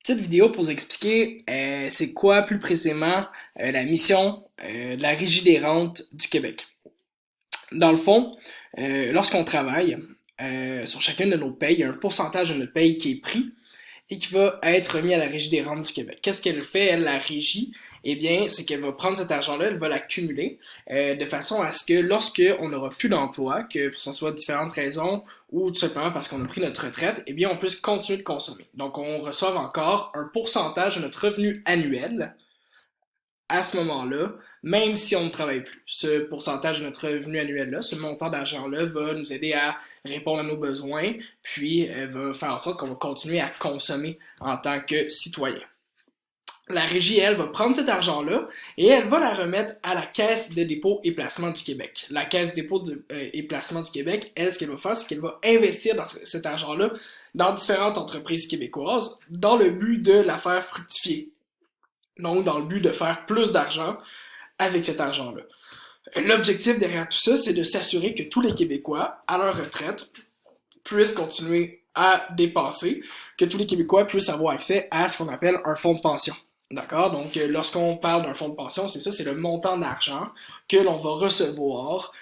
Petite vidéo pour vous expliquer c'est quoi plus précisément la mission de la Régie des rentes du Québec. Dans le fond, lorsqu'on travaille sur chacune de nos payes, il y a un pourcentage de notre paye qui est pris et qui va être remis à la Régie des rentes du Québec. Qu'est-ce qu'elle fait, elle, la Régie? Eh bien, c'est qu'elle va prendre cet argent-là, elle va l'accumuler de façon à ce que lorsqu'on n'aura plus d'emploi, que ce soit différentes raisons ou tout simplement parce qu'on a pris notre retraite, eh bien, on puisse continuer de consommer. Donc, on reçoive encore un pourcentage de notre revenu annuel à ce moment-là, même si on ne travaille plus. Ce pourcentage de notre revenu annuel-là, ce montant d'argent-là va nous aider à répondre à nos besoins, puis va faire en sorte qu'on va continuer à consommer en tant que citoyen. La régie, elle, va prendre cet argent-là et elle va la remettre à la Caisse de dépôt et placement du Québec. La Caisse de dépôt et placement du Québec, elle, ce qu'elle va faire, c'est qu'elle va investir dans cet argent-là dans différentes entreprises québécoises dans le but de la faire fructifier. Donc, dans le but de faire plus d'argent avec cet argent-là. L'objectif derrière tout ça, c'est de s'assurer que tous les Québécois, à leur retraite, puissent continuer à dépenser, que tous les Québécois puissent avoir accès à ce qu'on appelle un fonds de pension. D'accord? Donc, lorsqu'on parle d'un fonds de pension, c'est ça, c'est le montant d'argent que l'on va recevoir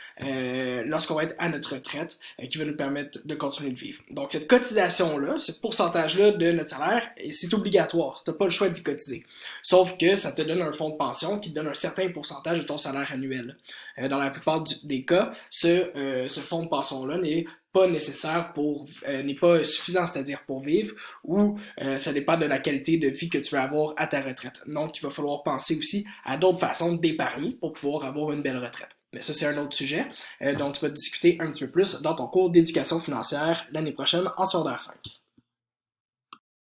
lorsqu'on va être à notre retraite, qui va nous permettre de continuer de vivre. Donc, cette cotisation-là, ce pourcentage-là de notre salaire, c'est obligatoire. Tu n'as pas le choix d'y cotiser. Sauf que ça te donne un fonds de pension qui te donne un certain pourcentage de ton salaire annuel. Dans la plupart des cas, ce fonds de pension-là n'est pas nécessaire n'est pas suffisant, c'est-à-dire pour vivre, ou ça dépend de la qualité de vie que tu veux avoir à ta retraite. Donc, il va falloir penser aussi à d'autres façons d'épargner pour pouvoir avoir une belle retraite. Mais ça, c'est un autre sujet dont tu vas discuter un petit peu plus dans ton cours d'éducation financière l'année prochaine en secondaire 5.